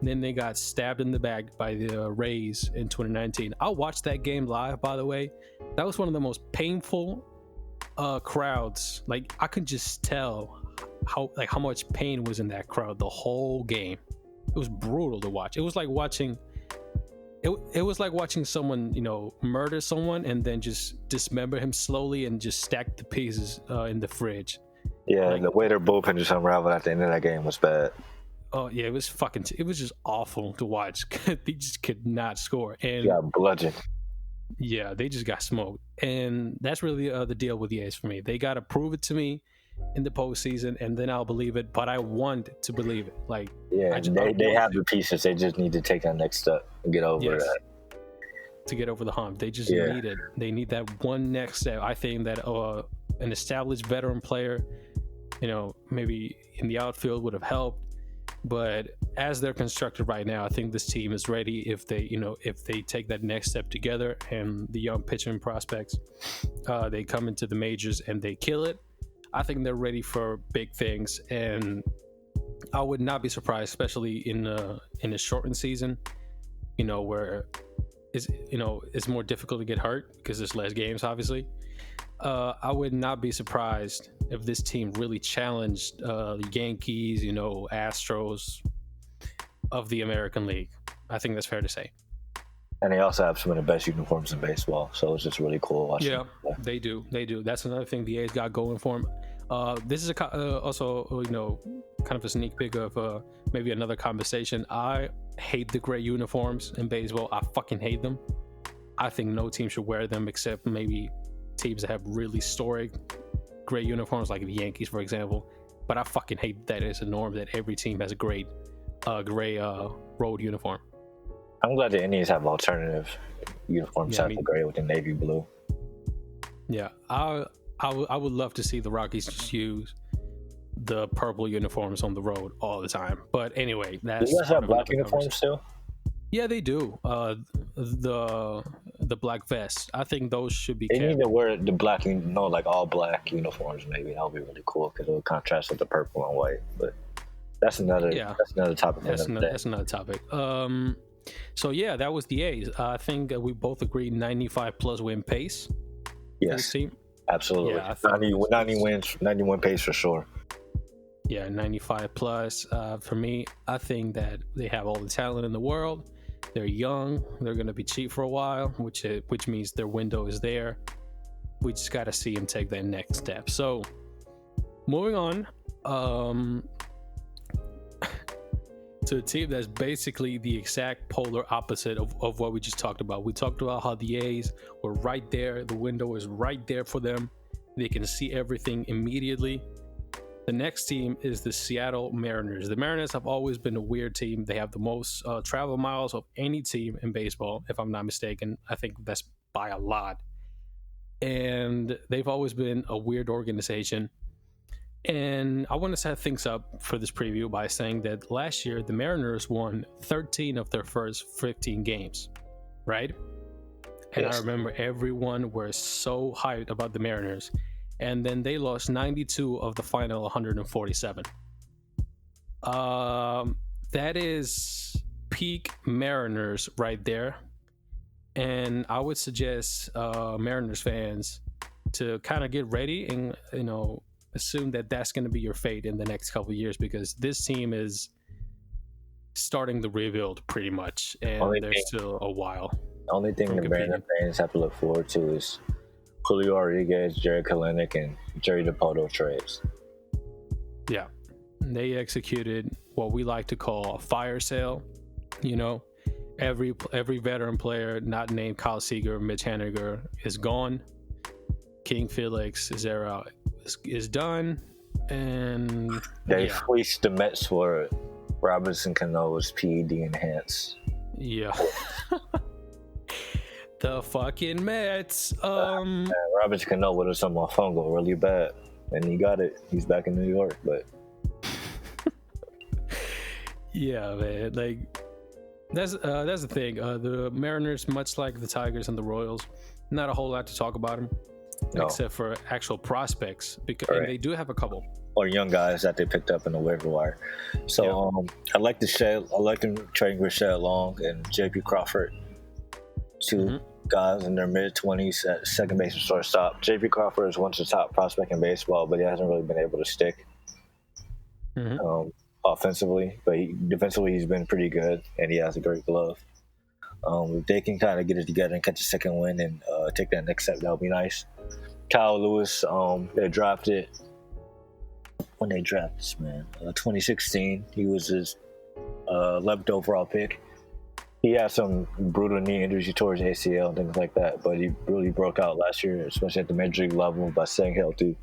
then they got stabbed in the back by the Rays in 2019. I watched that game live, by the way. That was one of the most painful crowds. Like, I could just tell how much pain was in that crowd the whole game. It was brutal to watch. It was like watching someone, murder someone and then just dismember him slowly and just stack the pieces in the fridge. Yeah, like, the way their bullpen just unraveled at the end of that game was bad. Oh yeah, it was just awful to watch. They just could not score. And yeah, bludgeoned. Yeah, they just got smoked. And that's really the deal with the A's for me. They got to prove it to me in the postseason, and then I'll believe it. But I want to believe it. Like, yeah, they have the pieces. They just need to take that next step and get over that. To get over the hump, they just need it. They need that one next step. I think that an established veteran player, maybe in the outfield would have helped. But as they're constructed right now, I think this team is ready if they take that next step together, and the young pitching prospects, they come into the majors and they kill it. I think they're ready for big things, and I would not be surprised, especially in a shortened season, where it's more difficult to get hurt because there's less games, obviously. I would not be surprised if this team really challenged the Yankees, Astros of the American League. I think that's fair to say. And they also have some of the best uniforms in baseball, so it's just really cool watching. Yeah, they do. That's another thing the A's got going for them. This is also kind of a sneak peek of maybe another conversation. I hate the gray uniforms in baseball. I fucking hate them. I think no team should wear them except maybe teams that have really historic gray uniforms, like the Yankees, for example. But I fucking hate that it's a norm that every team has a gray road uniform. I'm glad the Indians have alternative uniforms out of gray with the navy blue. Yeah, I would love to see the Rockies just use the purple uniforms on the road all the time. But anyway, that's. Do you guys have black uniforms still? Yeah, they do. The black vests. I think those should be. They need to wear the black, like all black uniforms. Maybe that would be really cool because it would contrast with the purple and white. But that's another. Yeah. That's another topic. That's another topic. So yeah, that was the A's. I think we both agreed 95 plus win pace. Yes. Team. Absolutely. Yeah, 90 wins, 91 pace for sure. Yeah, 95 plus. For me, I think that they have all the talent in the world. They're young. They're going to be cheap for a while, which means their window is there. We just got to see them take that next step. So, moving on to a team that's basically the exact polar opposite of what we just talked about. We talked about how the A's were right there. The window is right there for them. They can see everything immediately. The next team is the Seattle Mariners. The Mariners have always been a weird team. They have the most travel miles of any team in baseball, if I'm not mistaken. I think that's by a lot. And they've always been a weird organization. And I want to set things up for this preview by saying that last year, the Mariners won 13 of their first 15 games, right? And Yes. I remember everyone was so hyped about the Mariners. And then they lost 92 of the final 147. That is peak Mariners right there. And I would suggest Mariners fans to kind of get ready and, assume that that's going to be your fate in the next couple of years, because this team is starting the rebuild pretty much, and there's still a while. The only thing the Mariners fans have to look forward to is Julio Rodriguez, Jerry Kalenic, and Jerry DiPoto trades. Yeah, they executed what we like to call a fire sale. Every veteran player not named Kyle Seager, Mitch Haniger is gone. King Felix is done, and they fleeced the Mets for Robinson Cano's PED enhanced. Yeah. The fucking Mets. Robinson Cano would have some fungal really bad, and he got it. He's back in New York, but yeah, man. Like that's the thing. The Mariners, much like the Tigers and the Royals, not a whole lot to talk about them, except for actual prospects, because and they do have a couple. Or young guys that they picked up in the waiver wire. So I like them trading Rochelle Long and JP Crawford, two guys in their mid-20s at second base and shortstop. JP Crawford is once the top prospect in baseball, but he hasn't really been able to stick offensively. But defensively, he's been pretty good, and he has a great glove. If they can kind of get it together and catch a second win and take that next step, that would be nice. Kyle Lewis, they drafted. When they drafted this man, 2016, he was his 11th overall pick. He had some brutal knee injuries towards ACL and things like that, but he really broke out last year, especially at the major league level, by staying healthy.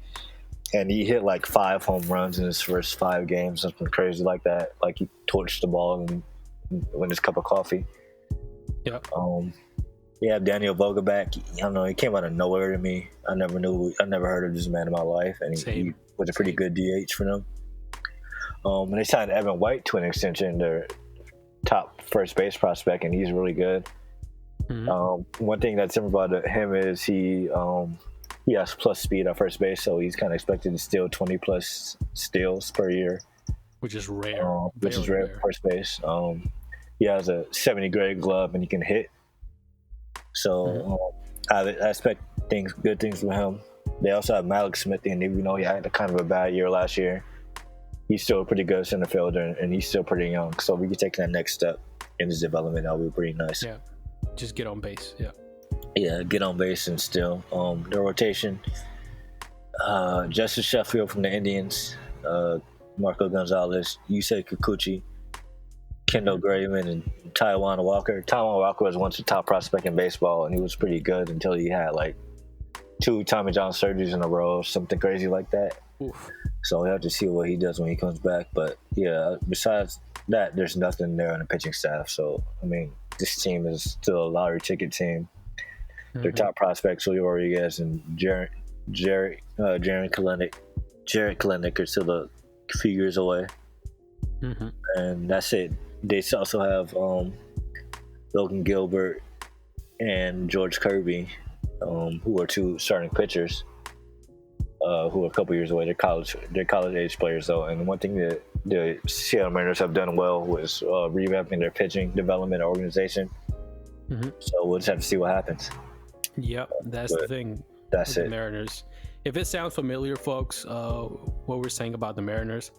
And he hit like 5 home runs in his first 5 games, something crazy like that. Like he torched the ball and won his cup of coffee. Yeah. Yeah, Daniel Vogelback. I don't know. He came out of nowhere to me. I never heard of this man in my life, and he was a pretty good DH for them. And they signed Evan White to an extension, their top first base prospect, and he's really good. One thing that's different about him is he has plus speed at first base, so he's kind of expected to steal 20 plus steals per year, which is rare. Which is rare for first base. He has a 70 grade glove, and he can hit. So I expect good things from him. They also have Malik Smith, and even though he had a kind of a bad year last year, he's still a pretty good center fielder, and he's still pretty young. So we can take that next step in his development. That would be pretty nice. Yeah, just get on base. Yeah, get on base and still. The rotation: Justin Sheffield from the Indians, Marco Gonzalez, Yusei Kikuchi, Kendall Graveman, and Taijuan Walker. Taijuan Walker was once the top prospect in baseball, and he was pretty good until he had like 2 Tommy John surgeries in a row or something crazy like that. Oof. So we have to see what he does when he comes back. But yeah, besides that, there's nothing there on the pitching staff. So I mean, this team is still a lottery ticket team. Their top prospects, Julio Rodriguez and Jared Kalenic. Jared Kalenic are still a few years away, and that's it. They also have Logan Gilbert and George Kirby, who are 2 starting pitchers, who are a couple years away. They're college age players though. And one thing that the Seattle Mariners have done well was revamping their pitching development organization. So we'll just have to see what happens. Yep, that's the thing. That's it. The Mariners. If it sounds familiar, folks, what we're saying about the Mariners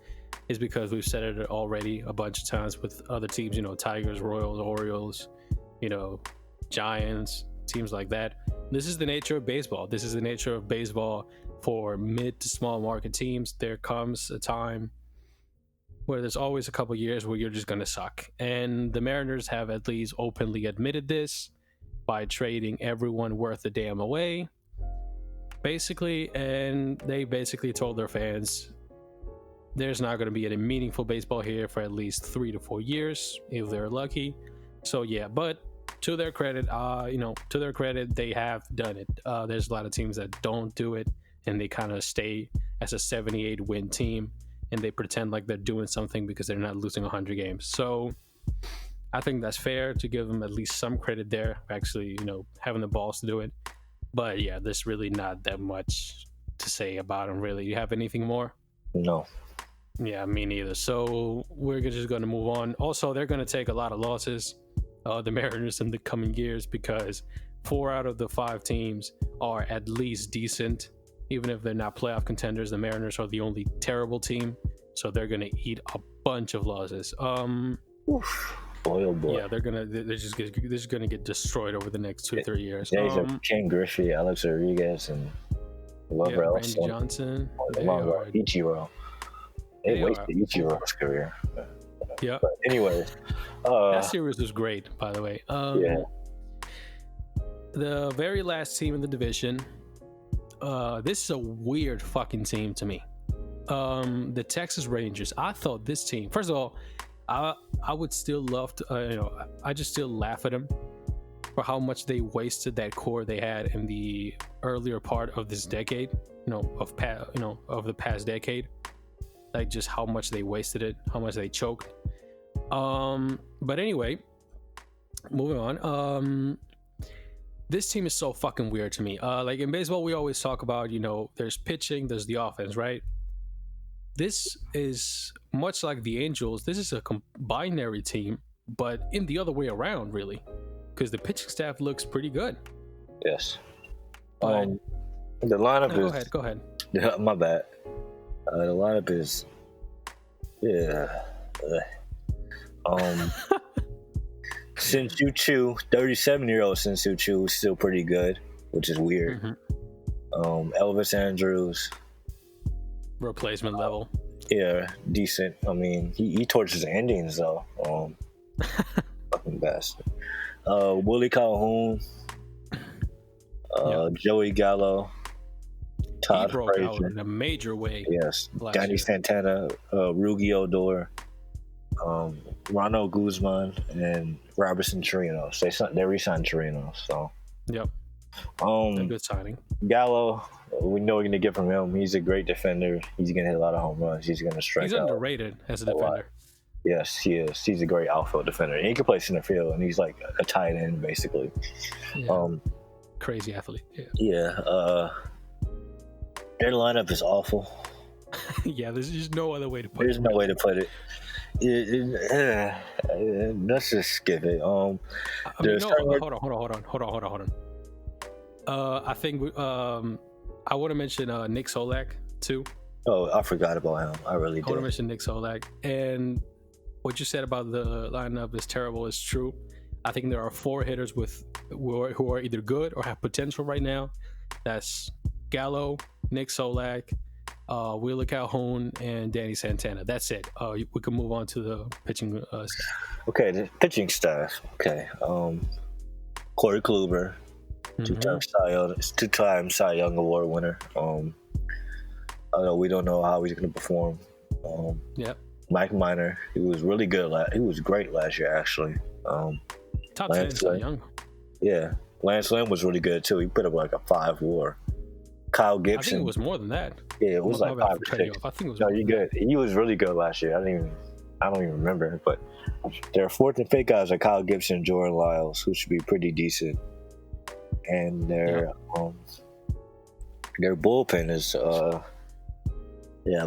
is because we've said it already a bunch of times with other teams, Tigers, Royals, Orioles, Giants, teams like that. This is the nature of baseball. This is the nature of baseball for mid to small market teams. There comes a time where there's always a couple years where you're just going to suck. And the Mariners have at least openly admitted this by trading everyone worth a damn away, basically. And they basically told their fans there's not going to be any meaningful baseball here for at least 3 to 4 years if they're lucky. So yeah, but to their credit, they have done it. There's a lot of teams that don't do it, and they kind of stay as a 78 win team, and they pretend like they're doing something because they're not losing 100 games. So I think that's fair to give them at least some credit there, actually, having the balls to do it. But yeah, there's really not that much to say about them, really. You have anything more? No. Yeah, me neither. So we're just going to move on. Also, they're going to take a lot of losses, the Mariners, in the coming years, because 4 out of the 5 teams are at least decent. Even if they're not playoff contenders, the Mariners are the only terrible team. So they're going to eat a bunch of losses. Oof. Boy, oh boy. Yeah, they're just going to get destroyed over the next 2-3 years. Ken Griffey, Alex Rodriguez, and whoever else. Randy Johnson. Ichiro. They wasted Ichiro's career. Yeah. But anyway, that series was great, by the way. Yeah. The very last team in the division. This is a weird fucking team to me. The Texas Rangers. I thought this team. First of all, I would still love to. I just still laugh at them for how much they wasted that core they had in the earlier part of this decade. Of the past decade. Like just how much they wasted it, how much they choked. But anyway, moving on. This team is so fucking weird to me. Like in baseball, we always talk about, there's pitching, there's the offense, right? This is much like the Angels. This is a binary team, but in the other way around, really, because the pitching staff looks pretty good. Yes. The lineup is. Go ahead. Yeah, my bad. The lineup is. Yeah. Shin-Soo Choo, 37-year-old Shin-Soo Choo, is still pretty good, which is weird. Mm-hmm. Elvis Andrews, replacement level. Yeah, decent. I mean, he tortures the Indians though. Fucking bastard. Willie Calhoun, Joey Gallo, Todd he broke Frazier out in a major way. Yes, Danny Santana, Rugi Odor, Ronald Guzman, and Robertson Chirinos. They re-signed Chirinos, so yep. A good signing. Gallo, we know we're gonna get from him. He's a great defender. He's gonna hit a lot of home runs. He's gonna strike. He's underrated as a defender. Yes, he is. He's a great outfield defender. He can play center field, and he's like a tight end basically. Yeah. Crazy athlete. Yeah. Their lineup is awful. Yeah, there's just no other way to put it. There's no way to put it. Let's just skip it. Hold on. I think I want to mention Nick Solak too. Oh, I forgot about him. I really did. I want to mention Nick Solak. And what you said about the lineup is terrible is true. I think there are 4 hitters who are either good or have potential right now. That's Gallo, Nick Solak, Wheeler Calhoun, and Danny Santana. That's it. We can move on to the pitching staff. Okay, the pitching staff. Okay. Corey Kluber, two-time Cy Young Award winner. We don't know how he's going to perform. Yep. Mike Minor, he was really good. He was great last year, actually. Top 10 Cy Young. Yeah. Lance Lynn was really good, too. He put up like a 5 WAR. Kyle Gibson. I think it was more than that. Yeah, it was like 5 or 6. I think it was. No, you're good. He was really good last year. I don't even remember. But their 4th and 5th guys are Kyle Gibson and Jordan Lyles, who should be pretty decent. And their bullpen is Jose.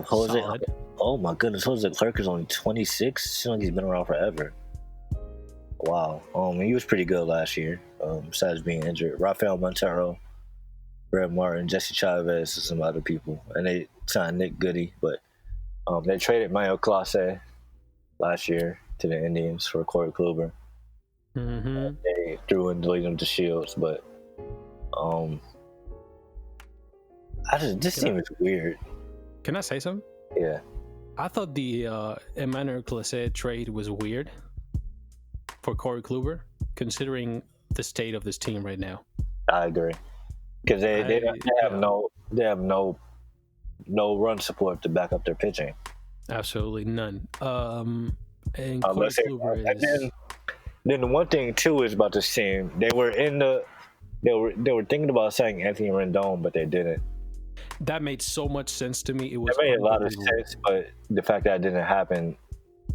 Solid. Oh my goodness, Jose Clerk is only 26. Seems like he's been around forever. Wow. He was pretty good last year. Besides being injured, Rafael Montero, Brett Martin, Jesse Chavez, and some other people, and they signed Nick Goody. But they traded Mayo Clase last year to the Indians for Corey Kluber. Mm-hmm. they threw and lead them to Shields, but this team is weird. Can I say something? Yeah. I thought the Emmanuel Clisset trade was weird for Corey Kluber, considering the state of this team right now. I agree, because they have no run support to back up their pitching. Absolutely none. And Corey Kluber is. Then the one thing too is about this team. They were thinking about saying Anthony Rendon, but they didn't. That made so much sense to me. It made a lot of sense, but the fact that it didn't happen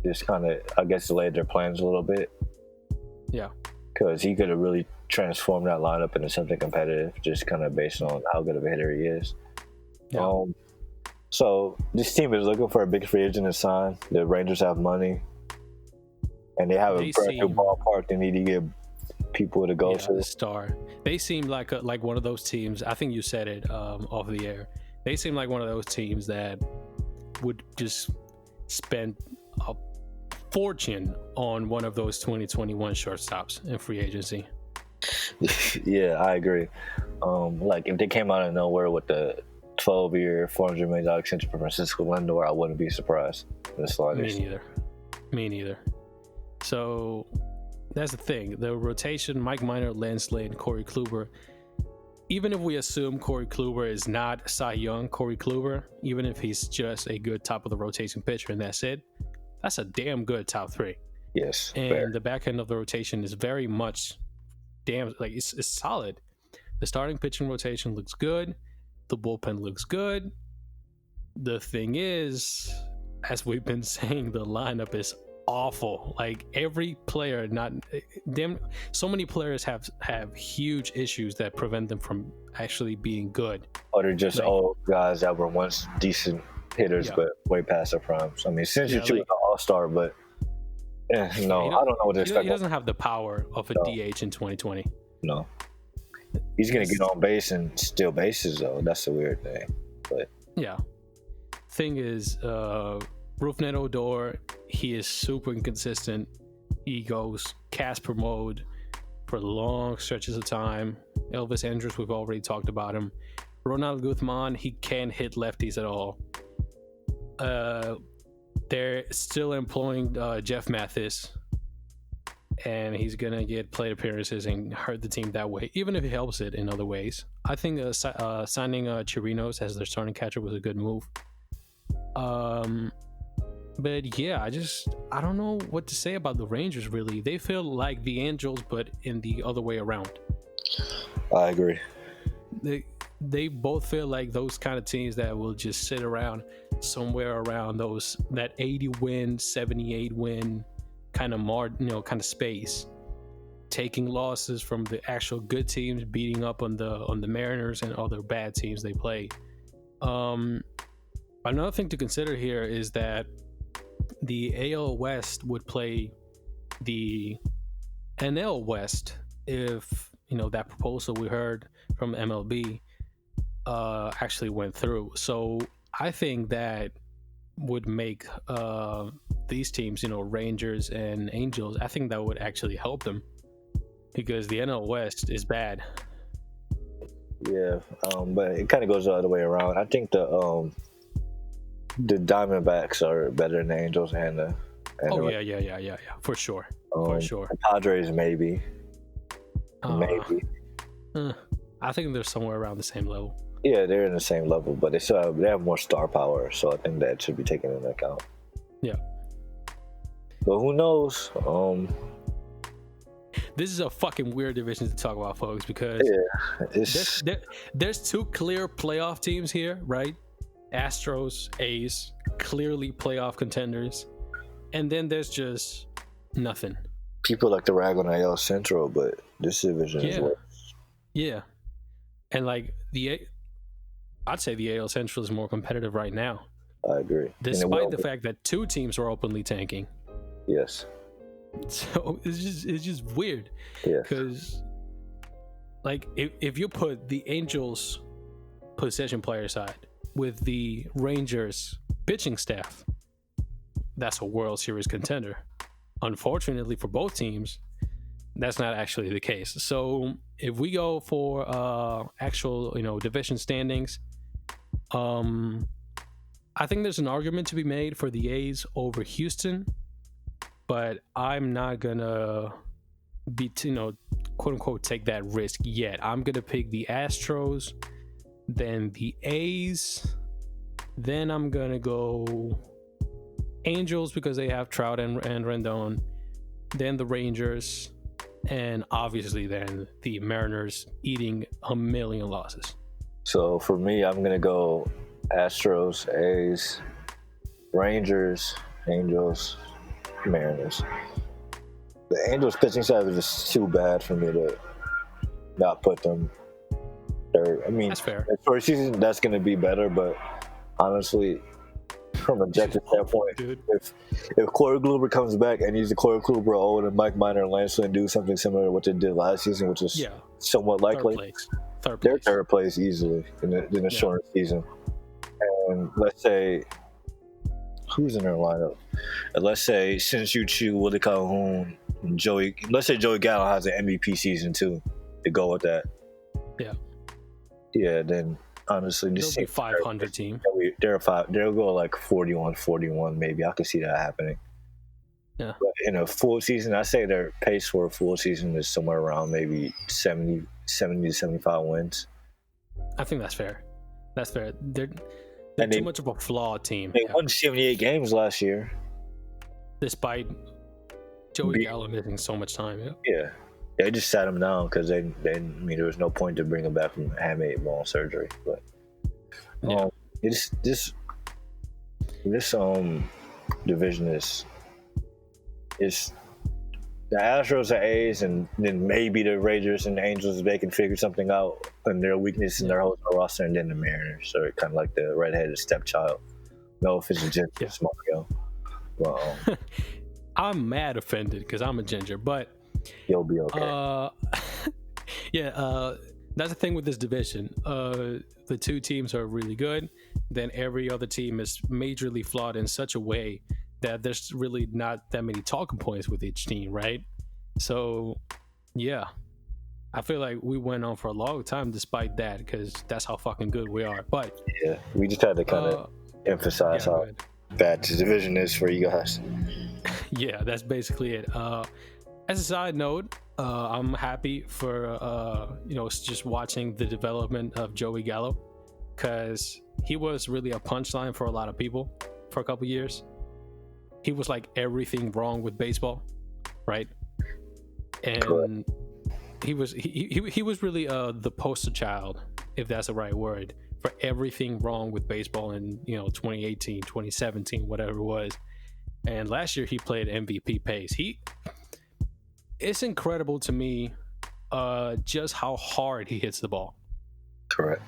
just kind of, I guess, delayed their plans a little bit. Yeah, because he could have really transformed that lineup into something competitive, just kind of based on how good of a hitter he is. Yeah. So this team is looking for a big free agent to sign. The Rangers have money, and they have a brand new ballpark they need to get people to go to. The star. They seem like one of those teams. I think you said it off the air. They seem like one of those teams that would just spend a fortune on one of those 2021 shortstops in free agency. Yeah, I agree. Like if they came out of nowhere with the 12-year, $400 million extension for Francisco Lindor, I wouldn't be surprised. Me neither. So that's the thing. The rotation: Mike Minor, Lance Lynn, Corey Kluber. Even if we assume Corey Kluber is not Cy Young Corey Kluber, even if he's just a good top of the rotation pitcher and that's it, that's a damn good top three. Yes. And fair. The back end of the rotation is very much it's solid. The starting pitching rotation looks good. The bullpen looks good. The thing is, as we've been saying, the lineup is awful. Like every player, so many players have huge issues that prevent them from actually being good. Or they're just old guys that were once decent hitters, but way past their primes. I mean, since you're an all-star, but I don't know what to expect. He doesn't have the power of a DH in 2020. No. He's going to get on base and steal bases, though. That's the weird thing. But yeah. Thing is, Rougned Odor, he is super inconsistent. He goes Casper mode for long stretches of time. Elvis Andrus, we've already talked about him. Ronald Guzman, he can't hit lefties at all. They're still employing Jeff Mathis, and he's gonna get plate appearances and hurt the team that way, even if he helps it in other ways. I think signing Chirinos as their starting catcher was a good move. But yeah, I don't know what to say about the Rangers, really. They feel like the Angels, but in the other way around. I agree. They both feel like those kind of teams that will just sit around somewhere around that 80 win, 78 win kind of space, taking losses from the actual good teams, beating up on the Mariners and other bad teams they play. Another thing to consider here is that the AL West would play the NL West if that proposal we heard from MLB actually went through. So I think that would make these teams, Rangers and Angels, I think that would actually help them because the NL West is bad. Yeah, but it kind of goes the other way around. I think the Diamondbacks are better than the Angels and the. Yeah, for sure. The Padres maybe. Maybe. I think they're somewhere around the same level. Yeah, they're in the same level, but they have more star power, so I think that should be taken into account. Yeah. But who knows? This is a fucking weird division to talk about, folks, because there's two clear playoff teams here, right? Astros, A's, clearly playoff contenders, and then there's just nothing. People like to rag on AL Central, but this division is worse. Yeah, and I'd say the AL Central is more competitive right now. I agree. Despite the fact that two teams are openly tanking. Yes. So it's just weird. Yeah. Because if you put the Angels possession player side with the Rangers pitching staff, that's a World Series contender. Unfortunately for both teams, that's not actually the case. So if we go for actual, division standings, I think there's an argument to be made for the A's over Houston, but I'm not gonna be, quote unquote, take that risk yet. I'm gonna pick the Astros, then the A's, then I'm gonna go Angels because they have Trout and Rendon, then the Rangers, and obviously then the Mariners eating a million losses. So for me, I'm gonna go Astros, A's, Rangers, Angels, Mariners. The Angels pitching staff is just too bad for me to not put them third. I mean, that's fair. First season, that's gonna be better, but honestly, from an objective standpoint, if Corey Kluber comes back and he's the Corey Kluber old and Mike Minor and Lance Lynn do something similar to what they did last season, which is somewhat likely, they're third place easily in a shorter season. And let's say, who's in their lineup? And let's say Shin-Soo Choo, Willie Calhoun, Joey. Let's say Joey Gallo has an MVP season too. To go with that. Yeah. Then honestly, this they'll be 500 team. They'll go like 41 maybe. I could see that happening. Yeah. But in a full season, I say their pace for a full season is somewhere around maybe 70 to 75 wins. I think that's fair. They're too much of a flawed team. They won 78 games last year, despite Joey Gallo missing so much time. Yeah. They just sat him down because there was no point to bring him back from hamate bone surgery. But this division is the Astros, the A's, and then maybe the Rangers and the Angels, if they can figure something out and their weakness in their whole roster, and then the Mariners. So kind of like the redheaded stepchild. No official ginger, Mario. Well, I'm mad offended because I'm a ginger, but you'll be okay. That's the thing with this division. The two teams are really good. Then every other team is majorly flawed in such a way that there's really not that many talking points with each team, right? So, yeah, I feel like we went on for a long time despite that because that's how fucking good we are. But yeah, we just had to kind of emphasize how bad this division is for you guys. Yeah, that's basically it. As a side note, I'm happy for just watching the development of Joey Gallo because he was really a punchline for a lot of people for a couple years. He was like everything wrong with baseball, right? And he was really the poster child, if that's the right word, for everything wrong with baseball in 2018, 2017, whatever it was. And last year he played MVP pace. It's incredible to me just how hard he hits the ball. Correct.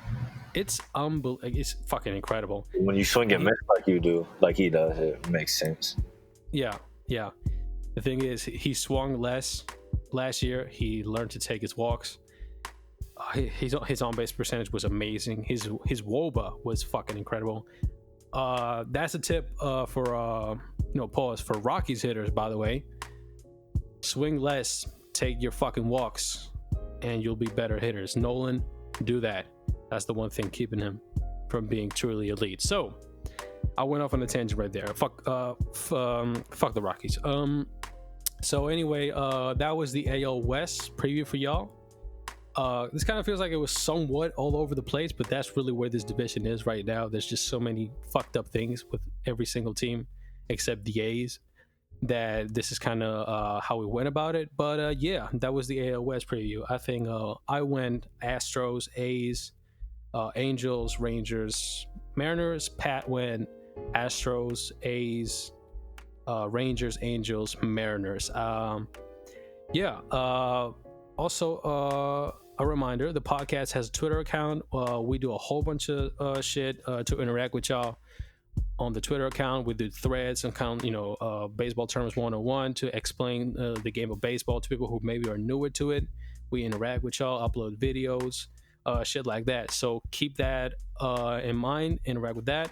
It's it's fucking incredible. When you swing and miss like you do, like he does, it makes sense. Yeah. The thing is, he swung less last year. He learned to take his walks. His on-base percentage was amazing. His WOBA was fucking incredible. That's a tip for pause for Rockies hitters, by the way. Swing less, take your fucking walks, and you'll be better hitters. Nolan, do that. That's the one thing keeping him from being truly elite. So I went off on a tangent right there. Fuck the Rockies. So anyway, that was the AL West preview for y'all. This kind of feels like it was somewhat all over the place, but that's really where this division is right now. There's just so many fucked up things with every single team except the A's that this is kind of how we went about it. But yeah, that was the AL West preview. I think I went Astros, A's, Angels, Rangers, Mariners. Pat went Astros, A's, Rangers, Angels, Mariners. Also, a reminder, the podcast has a Twitter account. We do a whole bunch of shit to interact with y'all on the Twitter account. We do threads and baseball terms 101 to explain the game of baseball to people who maybe are newer to it. We interact with y'all, upload videos, shit like that. So keep that in mind, interact with that.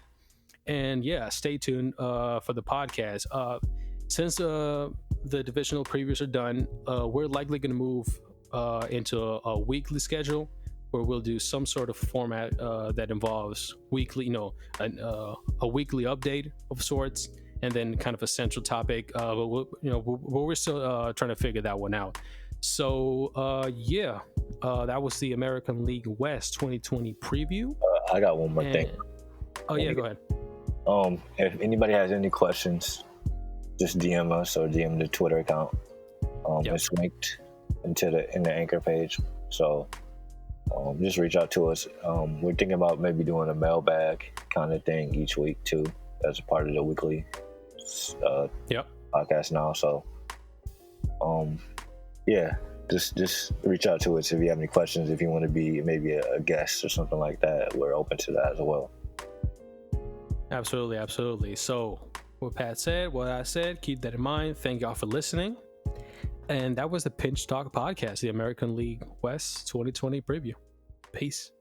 And yeah, stay tuned for the podcast. Since the divisional previews are done, we're likely going to move into a weekly schedule where we'll do some sort of format that involves weekly, a weekly update of sorts, and then kind of a central topic. But we're still trying to figure that one out. So that was the American League West 2020 preview. I got one more thing. Oh yeah, go ahead. If anybody has any questions, just DM us or DM the Twitter account. It's linked in the anchor page. So just reach out to us. We're thinking about maybe doing a mailbag kind of thing each week too, as a part of the weekly podcast now. So just reach out to us if you have any questions. If you want to be maybe a guest or something like that, we're open to that as well. Absolutely. So what Pat said, what I said, keep that in mind. Thank y'all for listening. And that was the Pinch Talk podcast, the American League West 2020 preview. Peace.